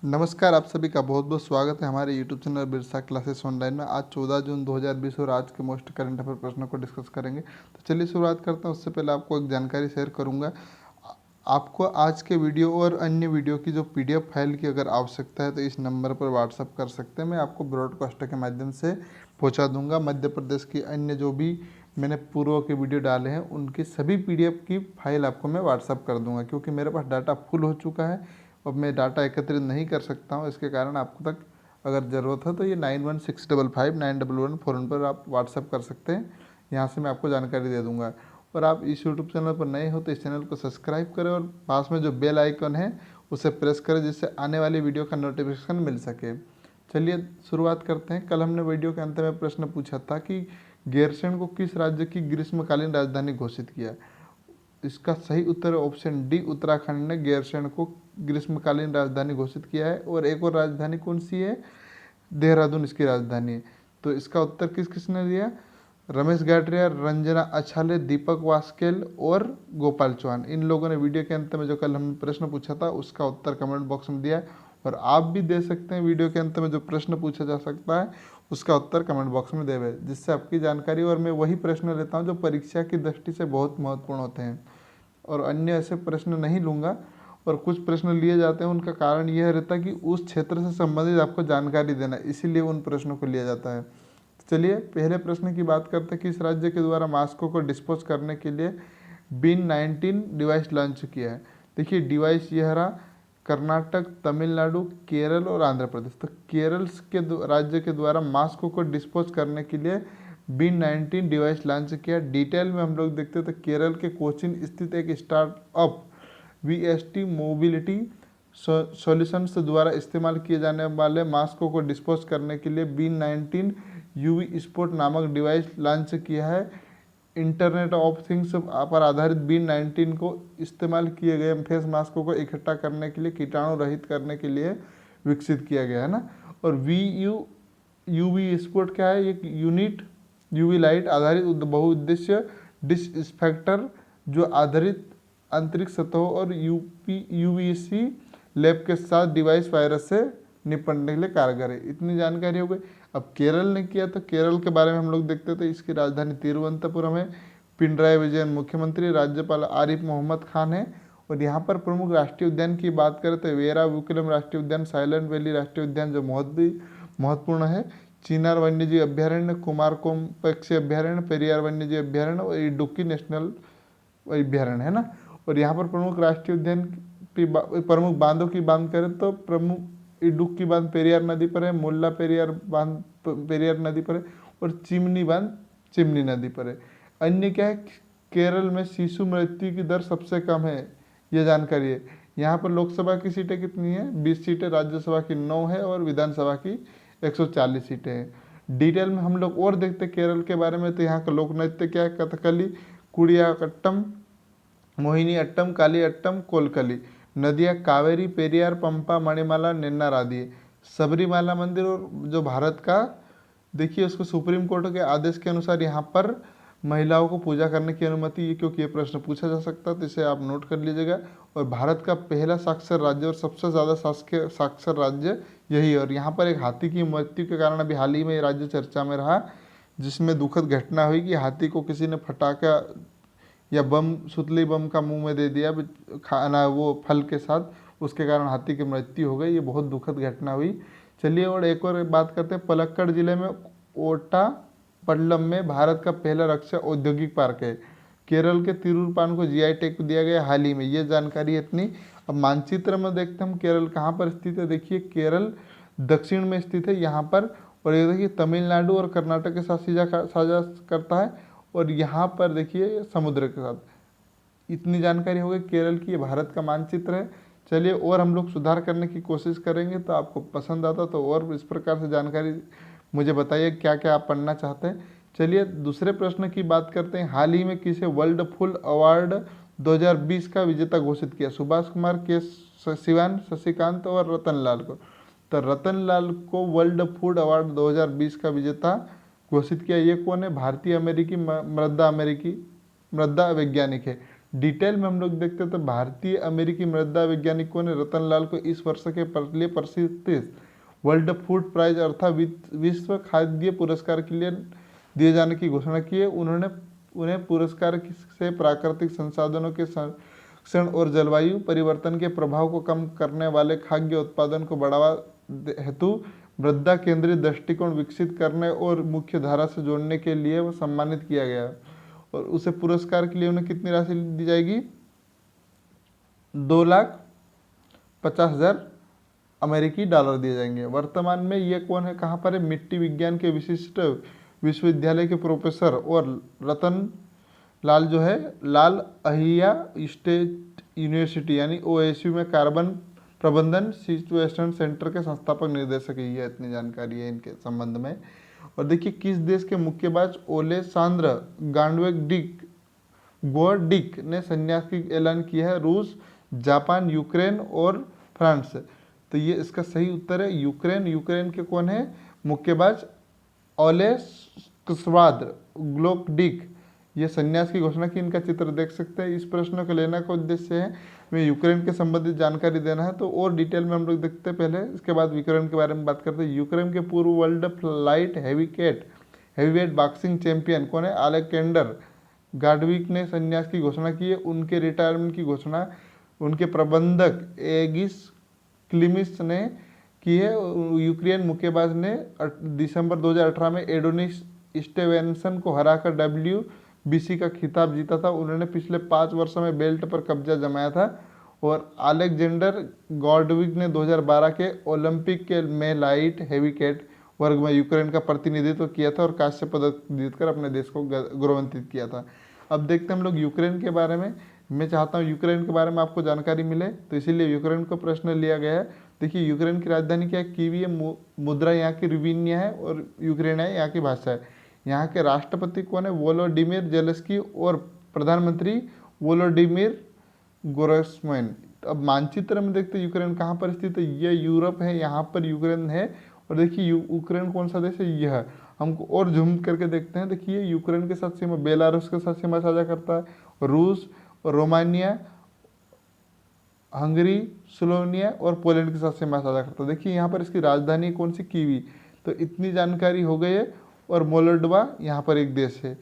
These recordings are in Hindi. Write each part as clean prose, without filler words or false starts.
नमस्कार, आप सभी का बहुत बहुत स्वागत है हमारे YouTube channel Birsa classes online में। आज 14 जून 2020 और आज के मोस्ट करंट अफेयर प्रश्नों को डिस्कस करेंगे। तो चलिए शुरुआत करता हूँ। उससे पहले आपको एक जानकारी शेयर करूँगा। आपको आज के वीडियो और अन्य वीडियो की जो पीडीएफ फाइल की अगर आवश्यकता है तो इस नंबर पर व्हाट्सअप कर सकते हैं। मैं आपको ब्रॉडकास्टर के माध्यम से पहुँचा दूँगा। मध्य प्रदेश की अन्य जो भी मैंने पूर्व के वीडियो डाले हैं उनकी सभी पीडीएफ की फाइल आपको मैं व्हाट्सअप कर दूँगा, क्योंकि मेरे पास डाटा फुल हो चुका है। अब मैं डाटा एकत्रित नहीं कर सकता हूँ, इसके कारण आपको तक अगर ज़रूरत है तो ये 9165591141 पर आप व्हाट्सअप कर सकते हैं। यहाँ से मैं आपको जानकारी दे दूँगा। और आप इस यूट्यूब चैनल पर नए हो तो इस चैनल को सब्सक्राइब करें और पास में जो बेल आइकन है उसे प्रेस करें, जिससे आने वाली वीडियो का नोटिफिकेशन मिल सके। चलिए शुरुआत करते हैं। कल हमने वीडियो के अंत में प्रश्न पूछा था कि गैरसैंण को किस राज्य की ग्रीष्मकालीन राजधानी घोषित किया। इसका सही उत्तर है ऑप्शन डी, उत्तराखंड ने गैरसैंण को ग्रीष्मकालीन राजधानी घोषित किया है। और एक और राजधानी कौन सी है? देहरादून इसकी राजधानी है। तो इसका उत्तर किस किसने दिया? रमेश गाडरिया, रंजना अछाले, दीपक वास्केल और गोपाल चौहान। इन लोगों ने वीडियो के अंत में जो कल हमने प्रश्न पूछा था उसका उत्तर कमेंट बॉक्स में दिया। और आप भी दे सकते हैं। वीडियो के अंत में जो प्रश्न पूछा जा सकता है उसका उत्तर कमेंट बॉक्स में देवे, जिससे आपकी जानकारी। और मैं वही प्रश्न लेता हूँ जो परीक्षा की दृष्टि से बहुत महत्वपूर्ण होते हैं, और अन्य ऐसे प्रश्न नहीं लूँगा। और कुछ प्रश्न लिए जाते हैं, उनका कारण यह रहता है कि उस क्षेत्र से संबंधित आपको जानकारी देना, इसीलिए उन प्रश्नों को लिया जाता है। चलिए पहले प्रश्न की बात करते हैं। किस राज्य के द्वारा मास्को को डिस्पोज करने के लिए बिन 19 डिवाइस लॉन्च किया है? देखिए डिवाइस यह रहा, कर्नाटक, तमिलनाडु, केरल और आंध्र प्रदेश। तो केरल के राज्य के द्वारा मास्को को डिस्पोज करने के लिए बिन 19 डिवाइस लॉन्च किया। डिटेल में हम लोग देखते हैं तो केरल के कोचीन स्थित एक स्टार्टअप वीएसटी मोबिलिटी सॉल्यूशंस द्वारा इस्तेमाल किए जाने वाले मास्को को डिस्पोज करने के लिए बिन 19 यूवी स्पोर्ट नामक डिवाइस लॉन्च किया है। इंटरनेट ऑफ थिंग्स पर आधारित बिन 19 को इस्तेमाल किए गए फेस मास्कों को इकट्ठा करने के लिए, कीटाणु रहित करने के लिए विकसित किया गया है ना। और यूवी स्पोर्ट क्या है? एक यूनिट यूवी लाइट आधारित बहुउद्देश्य डिसइंफेक्टर जो आधारित अंतरिक्ष सतहों और यूवीसी लैब के साथ डिवाइस वायरस से निपटने के लिए कारगर है। इतनी जानकारी हो गई। अब केरल ने किया तो केरल के बारे में हम लोग देखते थे। इसकी राजधानी तिरुवनंतपुरम है। पिनराई विजयन मुख्यमंत्री, राज्यपाल आरिफ मोहम्मद खान है। और यहाँ पर प्रमुख राष्ट्रीय उद्यान की बात करें तो वेरा विकुलम राष्ट्रीय उद्यान, साइलेंट वैली राष्ट्रीय उद्यान जो महत्वपूर्ण है, चिनार वन्यजीव अभ्यारण्य, कुमारकोम पक्षी अभ्यारण्य, पेरियार वन्यजीव अभ्यारण्य और इडुक्की नेशनल अभ्यारण्य है ना। और यहाँ पर प्रमुख राष्ट्रीय उद्यान की प्रमुख बांधों की बात करें तो प्रमुख इडुक्की बांध पेरियार नदी पर है, मुल्ला पेरियार बांध पेरियार नदी पर है, और चिमनी बांध चिमनी नदी पर है। अन्य क्या है? केरल में शिशु मृत्यु की दर सबसे कम है, यह जानकारी है। यहाँ पर लोकसभा की सीटें कितनी है? 20 सीटें, राज्यसभा की 9 है और विधानसभा की 140 सीटें हैं। डिटेल में हम लोग और देखते केरल के बारे में तो यहाँ का लोक नृत्य क्या है? कथकली, कुड़ियाट्टम, मोहिनी अट्टम, काली अट्टम, कोलकली। नदियाँ कावेरी, पेरियार, पंपा, मणिमाला, नेन्नार आदि। सबरीमाला मंदिर, और जो भारत का देखिए उसको सुप्रीम कोर्ट के आदेश के अनुसार यहाँ पर महिलाओं को पूजा करने की अनुमति है, क्योंकि ये प्रश्न पूछा जा सकता है तो इसे आप नोट कर लीजिएगा। और भारत का पहला साक्षर राज्य और सबसे ज़्यादा साक्षर राज्य यही है। और यहाँ पर एक हाथी की मृत्यु के कारण अभी हाल ही में राज्य चर्चा में रहा, जिसमें दुखद घटना हुई कि हाथी को किसी ने फटाका या बम, सुतली बम का मुंह में दे दिया खाना, वो फल के साथ, उसके कारण हाथी की मृत्यु हो गई। ये बहुत दुखद घटना हुई। चलिए और एक और बात करते हैं। पलक्कड़ जिले में ओटापल्लम में भारत का पहला रक्षा औद्योगिक पार्क है। केरल के तिरुपान को जीआई टैग दिया गया हाल ही में, ये जानकारी इतनी। अब मानचित्र में देखते हैं हम केरल कहाँ पर स्थित है। देखिए केरल दक्षिण में स्थित है यहाँ पर, और ये देखिए तमिलनाडु और कर्नाटक के साथ साझा करता है, और यहाँ पर देखिए समुद्र के साथ। इतनी जानकारी हो गई केरल की। ये भारत का मानचित्र है। चलिए और हम लोग सुधार करने की कोशिश करेंगे, तो आपको पसंद आता तो और इस प्रकार से जानकारी मुझे बताइए क्या क्या आप पढ़ना चाहते हैं। चलिए दूसरे प्रश्न की बात करते हैं। हाल ही में किसे वर्ल्ड फूड अवार्ड 2020 का विजेता घोषित किया? सुभाष कुमार, के सिवान, शशिकांत और रतन लाल को। तो रतन लाल को वर्ल्ड फूड अवार्ड 2020 का विजेता घोषित किया। ये कौन है? भारतीय अमेरिकी मृदा वैज्ञानिक है। डिटेल में हम लोग देखते हैं तो भारतीय अमेरिकी मृदा वैज्ञानिकों ने रतनलाल को इस वर्ष के लिए प्रसिद्ध वर्ल्ड फूड प्राइज अर्थात विश्व खाद्य पुरस्कार के लिए दिए जाने की घोषणा की है। उन्हें पुरस्कार से प्राकृतिक संसाधनों के संरक्षण और जलवायु परिवर्तन के प्रभाव को कम करने वाले खाद्य उत्पादन को बढ़ावा हेतु मृदा केंद्रित दृष्टिकोण विकसित करने और मुख्य धारा से जोड़ने के लिए वो सम्मानित किया गया। और उसे पुरस्कार के लिए उन्हें कितनी राशि दी जाएगी? 2,50,000 अमेरिकी डॉलर दिए जाएंगे। वर्तमान में ये कौन है, कहाँ पर है? मिट्टी विज्ञान के विशिष्ट विश्वविद्यालय के प्रोफेसर और रतन लाल जो है लाल अहिया स्टेट यूनिवर्सिटी यानी OSU में कार्बन प्रबंधन सिचुएशन सेंटर के संस्थापक निर्देशक है। ये इतनी जानकारी है इनके संबंध में। और देखिए किस देश के मुक्केबाज ओलेसांद्र गोडिक ने संन्यास की ऐलान किया है? रूस, जापान, यूक्रेन और फ्रांस। तो ये इसका सही उत्तर है यूक्रेन। यूक्रेन के कौन है मुक्केबाज? ओलेक्सांद्र गोडिक। ये संन्यास की घोषणा की, इनका चित्र देख सकते हैं। इस प्रश्न को लेने का उद्देश्य है में यूक्रेन के संबंधित जानकारी देना है। तो और डिटेल में हम लोग देखते हैं पहले, इसके बाद यूक्रेन के बारे में बात करते हैं। यूक्रेन के पूर्व world light heavyweight boxing champion कौन है? अलेक्जेंडर गाडविक ने संन्यास की घोषणा की है। उनके रिटायरमेंट की घोषणा उनके प्रबंधक एगिस क्लिमिस ने की है। यूक्रेन मुक्केबाज ने दिसंबर 2018 में एडोनिस स्टेवेंसन को हराकर WBC का खिताब जीता था। उन्होंने पिछले 5 वर्षों में बेल्ट पर कब्जा जमाया था। और अलेक्जेंडर गॉडविक ने 2012 के ओलंपिक के में लाइट हेवीवेट वर्ग में यूक्रेन का प्रतिनिधित्व किया था और कांस्य पदक जीतकर अपने देश को गौरवान्वित किया था। अब देखते हैं हम लोग यूक्रेन के बारे में। मैं चाहता हूँ यूक्रेन के बारे में आपको जानकारी मिले, तो इसीलिए यूक्रेन को प्रश्न लिया गया है। देखिए यूक्रेन की राजधानी क्या है? कीव है। मुद्रा यहाँ की रुबिनिया है और यूक्रेन है यहाँ की भाषा है। यहाँ के राष्ट्रपति कौन है? वोलोडिमिर जेलेंस्की और प्रधानमंत्री वोलोडिमिर ग्रोसमैन। अब मानचित्र में देखते हैं यूक्रेन कहाँ पर स्थित है। ये यूरोप है, यहाँ पर यूक्रेन है। और देखिए यूक्रेन कौन सा देश है? यह हमको और जूम करके देखते हैं। देखिए यूक्रेन के साथ सीमा बेलारूस के साथ सीमा साझा करता है, रूस, रोमानिया, हंगरी, स्लोवेनिया और पोलैंड के साथ सीमा साझा करता है। देखिए यहाँ पर इसकी राजधानी कौन सी? कीवी। तो इतनी जानकारी हो गई है। और मोल्डोवा यहाँ पर एक देश है।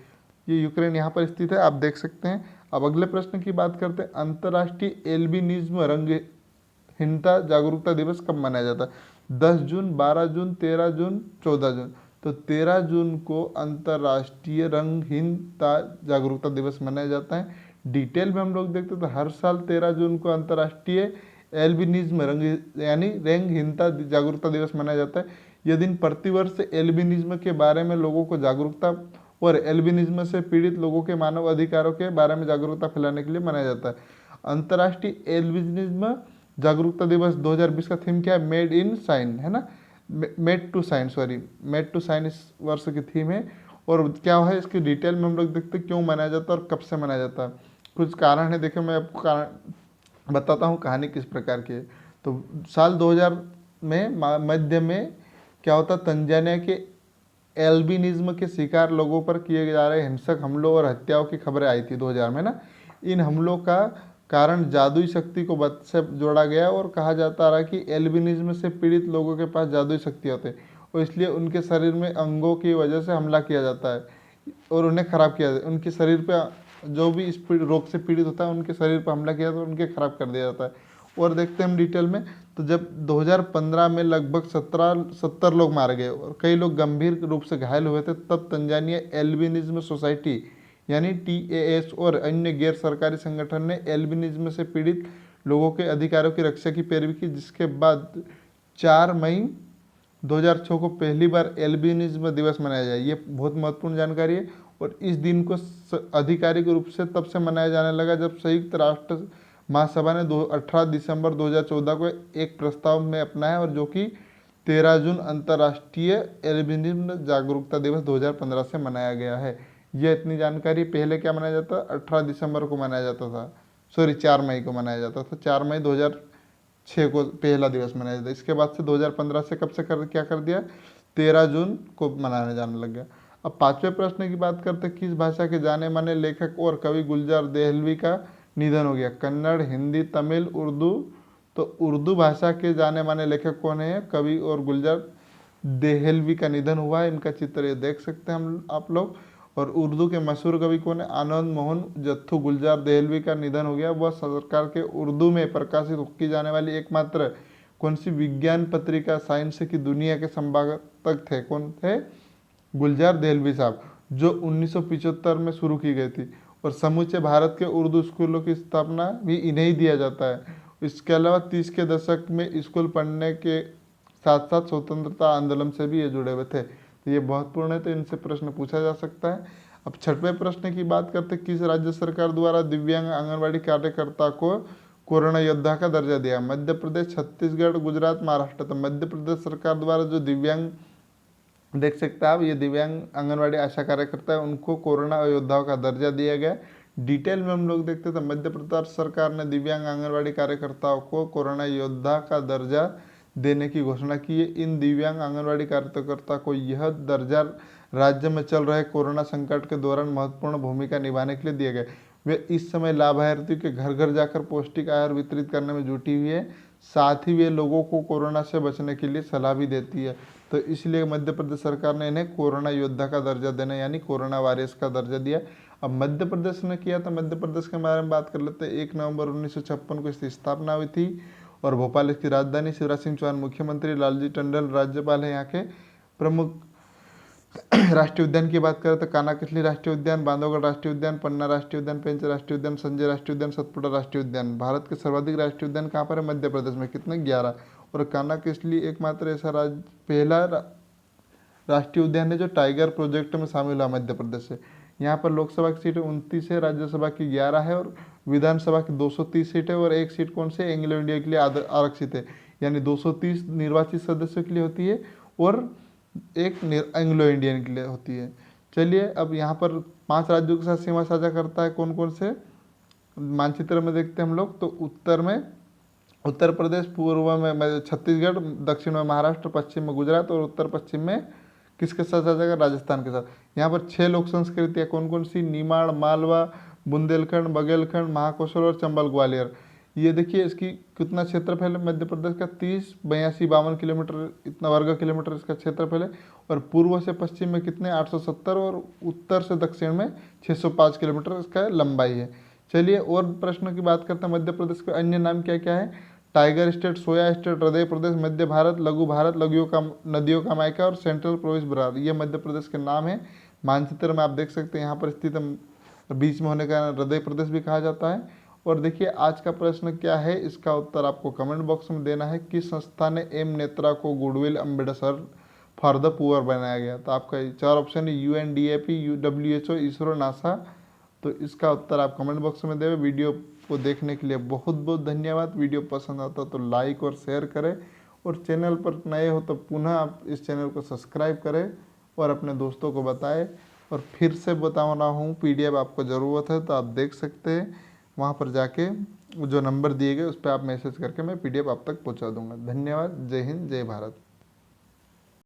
ये यूक्रेन यहाँ पर स्थित है, आप देख सकते हैं। अब अगले प्रश्न की बात करते हैं। अंतर्राष्ट्रीय एल्बिनिज्म रंगहीनता जागरूकता दिवस कब मनाया जाता है? 10 जून, 12 जून, 13 जून, 14 जून। तो 13 जून को अंतर्राष्ट्रीय रंगहीनता जागरूकता दिवस मनाया जाता है। डिटेल में हम लोग देखते हैं तो हर साल 13 जून को अंतर्राष्ट्रीय एल्बिनिज्म यानी रंगहीनता जागरूकता दिवस मनाया जाता है। यह दिन प्रतिवर्ष एल्बिनिज्म के बारे में लोगों को जागरूकता और एल्बिनिज्म से पीड़ित लोगों के मानव अधिकारों के बारे में जागरूकता फैलाने के लिए मनाया जाता है। अंतर्राष्ट्रीय एल्बिनिज्म जागरूकता दिवस 2020 का थीम क्या है? मेड इन साइन है ना, मेड टू साइन इस वर्ष की थीम है। और क्या है इसकी डिटेल में हम लोग देखते हैं क्यों मनाया जाता है और कब से मनाया जाता है। कुछ कारण है, देखिए मैं आपको कारण बताता हूँ कहानी किस प्रकार की है। तो साल 2000 में मध्य में क्या होता, तंजानिया के एल्बिनिज्म के शिकार लोगों पर किए जा रहे हिंसक हमलों और हत्याओं की खबरें आई थी 2000 में ना। इन हमलों का कारण जादुई शक्ति को बद से जोड़ा गया और कहा जाता रहा कि एल्बिनिज्म से पीड़ित लोगों के पास जादुई शक्ति होते हैं और इसलिए उनके शरीर में अंगों की वजह से हमला किया जाता है और उन्हें खराब किया जाता है। उनके शरीर पे जो भी इस रोग से पीड़ित होता है उनके शरीर पर हमला किया जाता है, उनके खराब कर दिया जाता है। और देखते हैं हम डिटेल में, तो जब 2015 में लगभग 70 लोग मारे गए और कई लोग गंभीर रूप से घायल हुए थे, तब तंजानिया एल्बिनिज्म सोसाइटी यानी TAS और अन्य गैर सरकारी संगठन ने एल्बिनिज्म से पीड़ित लोगों के अधिकारों की रक्षा की पैरवी की, जिसके बाद 4 मई 2006 को पहली बार एल्बिनिज्म दिवस मनाया जाए। ये बहुत महत्वपूर्ण जानकारी है। और इस दिन को आधिकारिक रूप से तब से मनाया जाने लगा जब संयुक्त राष्ट्र महासभा ने 18 दिसंबर 2014 को एक प्रस्ताव में अपनाया और जो कि 13 जून अंतर्राष्ट्रीय एल्बिनिज्म जागरूकता दिवस 2015 से मनाया गया है। यह इतनी जानकारी। पहले क्या मनाया जाता, 18 दिसंबर को मनाया जाता था, 4 मई को मनाया जाता था। 4 मई 2006 को पहला दिवस मनाया जाता। इसके बाद से 2015 से कब से क्या कर दिया, 13 जून को मनाने जाने लग गया। अब 5वें प्रश्न की बात करते हैं। किस भाषा के जाने माने लेखक और कवि गुलजार देहलवी का निधन हो गया। कन्नड़, हिंदी, तमिल, उर्दू। तो उर्दू भाषा के जाने माने लेखक कौन है? कवि और गुलजार देहलवी का निधन हुआ है। इनका चित्र ये देख सकते हैं हम आप लोग। और उर्दू के मशहूर कवि कौन है? आनंद मोहन जत्थू गुलजार देहलवी का निधन हो गया। वह सरकार के उर्दू में प्रकाशित की जाने वाली एकमात्र कौन सी विज्ञान पत्रिका साइंस की दुनिया के संपादक थे? कौन थे? गुलजार देहलवी साहब, जो 1975 में शुरू की गई थी। और समूचे भारत के उर्दू स्कूलों की स्थापना भी इन्हें ही दिया जाता है। इसके अलावा 30 के दशक में स्कूल पढ़ने के साथ साथ स्वतंत्रता आंदोलन से भी ये जुड़े हुए थे। तो ये बहुत पूर्ण है, तो इनसे प्रश्न पूछा जा सकता है। अब छठवें प्रश्न की बात करते, किस राज्य सरकार द्वारा दिव्यांग आंगनबाड़ी कार्यकर्ता को कोरोना योद्धा का दर्जा दिया? मध्य प्रदेश, छत्तीसगढ़, गुजरात, महाराष्ट्र। तो मध्य प्रदेश सरकार द्वारा जो दिव्यांग, देख सकते हैं आप, ये दिव्यांग आंगनबाड़ी आशा कार्यकर्ता है, उनको कोरोना योद्धाओं का दर्जा दिया गया। डिटेल में हम लोग देखते हैं तो मध्य प्रदेश सरकार ने दिव्यांग आंगनबाड़ी कार्यकर्ताओं को कोरोना योद्धा का दर्जा देने की घोषणा की है। इन दिव्यांग आंगनबाड़ी कार्यकर्ता को यह दर्जा राज्य में चल रहे कोरोना संकट के दौरान महत्वपूर्ण भूमिका निभाने के लिए दिया गया। वे इस समय लाभार्थियों के घर घर जाकर पौष्टिक आहार वितरित करने में जुटी हुई है। साथ ही वे लोगों को कोरोना से बचने के लिए सलाह भी देती है। तो इसलिए मध्य प्रदेश सरकार ने इन्हें कोरोना योद्धा का दर्जा देना यानी कोरोना वॉरियर्स का दर्जा दिया। अब मध्य प्रदेश ने किया तो मध्य प्रदेश के बारे में बात कर लेते हैं। 1 नवंबर 1956 को इसकी स्थापना हुई थी और भोपाल इसकी राजधानी। शिवराज सिंह चौहान मुख्यमंत्री, लालजी टंडन राज्यपाल है यहाँ के। प्रमुख राष्ट्रीय उद्यान की बात करें तो कानाकेसली राष्ट्रीय उद्यान, बांधवगढ़ राष्ट्रीय उद्यान, पन्ना राष्ट्रीय उद्यान, पेंच राष्ट्रीय उद्यान, संजय राष्ट्रीय उद्यान, सतपुड़ा राष्ट्रीय उद्यान। भारत के सर्वाधिक राष्ट्रीय उद्यान कहाँ पर है? मध्य प्रदेश में। कितने? 11। और कानाकेसली एकमात्र ऐसा पहला राष्ट्रीय उद्यान है जो टाइगर प्रोजेक्ट में शामिल हुआ मध्य प्रदेश से। यहाँ पर लोकसभा की सीटें 29 है, राज्यसभा की 11 है और विधानसभा की 230 सीट है। और एक सीट कौन से? एंग्लो इंडिया के लिए आरक्षित है, यानी 230 निर्वाचित सदस्यों के लिए होती है और एक एंग्लो इंडियन के लिए होती है। चलिए, अब यहाँ पर 5 राज्यों के साथ सीमा साझा करता है। कौन कौन से मानचित्र में देखते हैं हम लोग? तो उत्तर में उत्तर प्रदेश, पूर्व में छत्तीसगढ़, दक्षिण में महाराष्ट्र, पश्चिम में गुजरात और उत्तर पश्चिम में किसके साथ साझा कर? राजस्थान के साथ। यहाँ पर 6 लोक संस्कृतियाँ कौन कौन सी? निमाड़, मालवा, बुंदेलखंड, बघेलखंड, महाकौशल और चंबल ग्वालियर। ये देखिए इसकी कितना क्षेत्रफल है मध्य प्रदेश का? 30, 82, 52 किलोमीटर, इतना वर्ग किलोमीटर इसका क्षेत्रफल है। और पूर्व से पश्चिम में कितने? 870 और उत्तर से दक्षिण में 605 किलोमीटर इसका लंबाई है। चलिए और प्रश्नों की बात करते हैं। मध्य प्रदेश के अन्य नाम क्या क्या है? टाइगर स्टेट, सोया स्टेट, हृदय प्रदेश, मध्य भारत, लघु का नदियों का मायका और सेंट्रल प्रोविंस बिहार। ये मध्य प्रदेश के नाम है। मानचित्र में आप देख सकते हैं यहाँ पर स्थित बीच में होने का हृदय प्रदेश भी कहा जाता है। और देखिए आज का प्रश्न क्या है, इसका उत्तर आपको कमेंट बॉक्स में देना है। किस संस्था ने एम नेत्रा को goodwill ambassador for the poor बनाया गया? तो आपका 4 ऑप्शन है, UNDP, WHO, इसरो, नासा। तो इसका उत्तर आप कमेंट बॉक्स में देवे। वीडियो को देखने के लिए बहुत बहुत धन्यवाद। वीडियो पसंद आता तो लाइक और शेयर करें और चैनल पर नए हो तो पुनः आप इस चैनल को सब्सक्राइब करें और अपने दोस्तों को बताएं। और फिर से बता रहा हूँ, PDF आपको ज़रूरत है तो आप देख सकते हैं, वहाँ पर जाके जो नंबर दिए गए उस पर आप मैसेज करके मैं PDF आप तक पहुँचा दूँगा। धन्यवाद। जय हिंद, जय भारत।